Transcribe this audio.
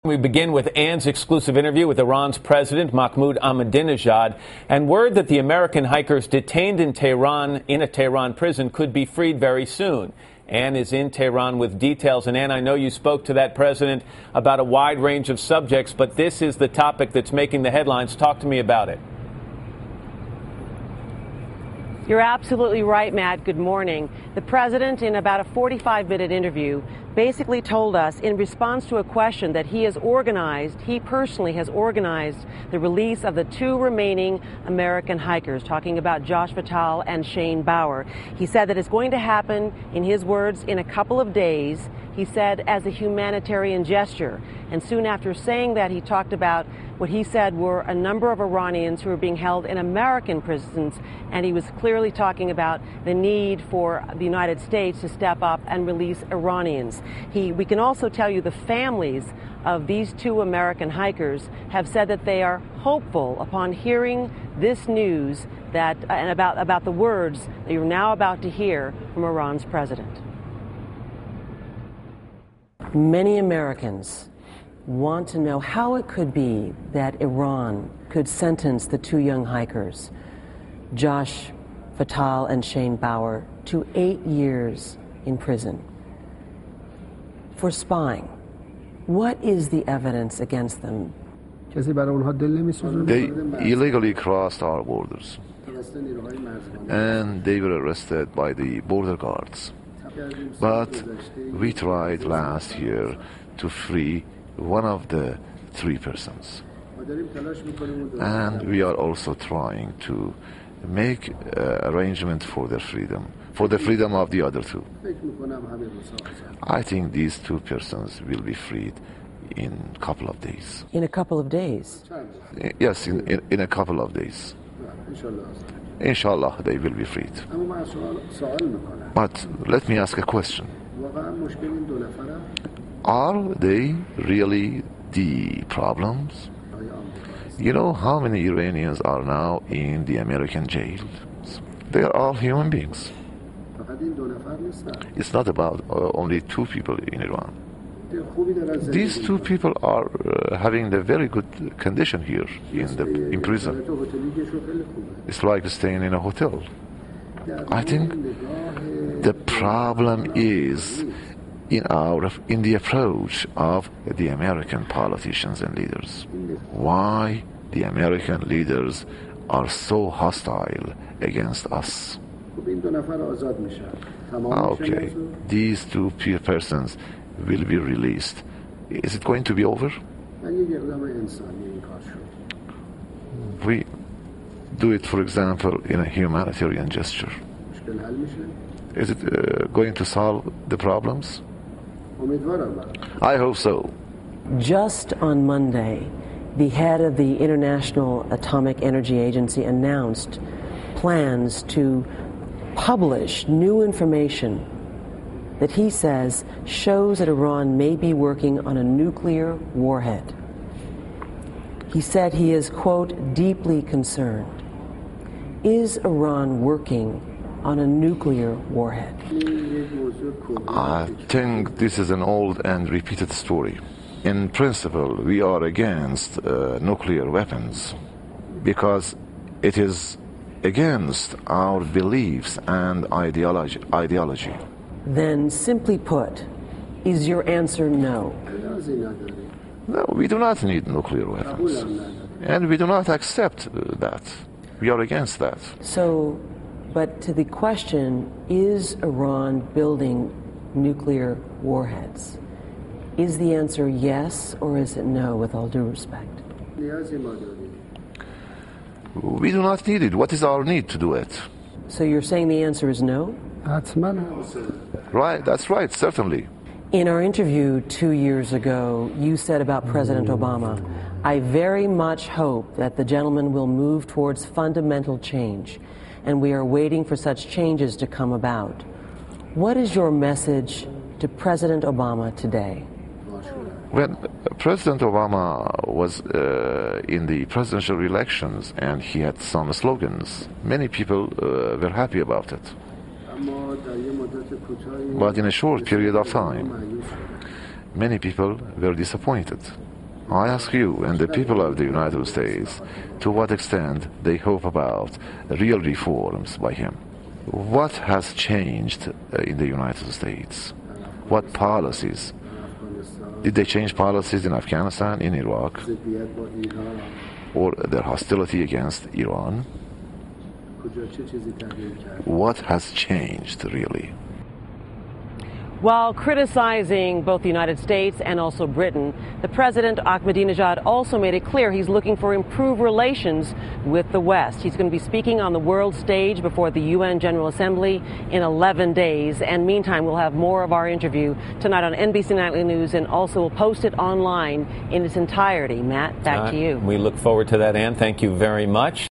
We begin with Ann's exclusive interview with Iran's President Mahmoud Ahmadinejad and word that the American hikers detained in Tehran in a Tehran prison could be freed very soon. Ann is in Tehran with details. And Ann, I know you spoke to that president about a wide range of subjects, but this is the topic that's making the headlines. Talk to me about it. You're absolutely right, Matt. Good morning. The president, in about a 45-minute interview, basically told us in response to a question that he personally has organized the release of the two remaining American hikers, talking about Josh Fatal and Shane Bauer. He said that it's going to happen, in his words, in a couple of days. He said as a humanitarian gesture. And soon after saying that, he talked about what he said were a number of Iranians who are being held in American prisons, and he was clearly talking about the need for the United States to step up and release Iranians. We can also tell you the families of these two American hikers have said that they are hopeful upon hearing this news and about the words that you're now about to hear from Iran's president. Many Americans want to know how it could be that Iran could sentence the two young hikers, Josh Fatal and Shane Bauer, to 8 years in prison for spying. What is the evidence against them? They illegally crossed our borders, and they were arrested by the border guards. But we tried last year to free one of the three persons. And we are also trying to make arrangement for their freedom, for the freedom of the other two. I think these two persons will be freed in a couple of days. In a couple of days? Yes, in a couple of days. Inshallah, they will be freed. But let me ask a question. Are they really the problems? You know how many Iranians are now in the American jails? They are all human beings. It's not about only two people in Iran. These two people are having a very good condition here in prison. It's like staying in a hotel. I think the problem is in the approach of the American politicians and leaders. Why the American leaders are so hostile against us. Okay, these two persons will be released. Is it going to be over? We do it, for example, in a humanitarian gesture. Is it going to solve the problems? I hope so. Just on Monday, the head of the International Atomic Energy Agency announced plans to publish new information that he says shows that Iran may be working on a nuclear warhead. He said he is, quote, deeply concerned. Is Iran working on a nuclear warhead? I think this is an old and repeated story. In principle, we are against nuclear weapons because it is against our beliefs and ideology. Then, simply put, is your answer no? No, we do not need nuclear weapons. And we do not accept that. We are against that. So, but to the question, is Iran building nuclear warheads? Is the answer yes, or is it no, with all due respect? We do not need it. What is our need to do it? So you're saying the answer is no? Right, that's right, certainly. In our interview 2 years ago, you said about President Obama, I very much hope that the gentleman will move towards fundamental change, and we are waiting for such changes to come about. What is your message to President Obama today? When President Obama was in the presidential elections and he had some slogans, many people were happy about it. But in a short period of time, many people were disappointed. I ask you and the people of the United States, to what extent they hope about real reforms by him. What has changed in the United States? What policies? Did they change policies in Afghanistan, in Iraq, or their hostility against Iran? What has changed, really? While criticizing both the United States and also Britain, the President Ahmadinejad also made it clear he's looking for improved relations with the West. He's going to be speaking on the world stage before the UN General Assembly in 11 days. And meantime, we'll have more of our interview tonight on NBC Nightly News, and also we'll post it online in its entirety. Matt, back to you. We look forward to that, Ann. Thank you very much.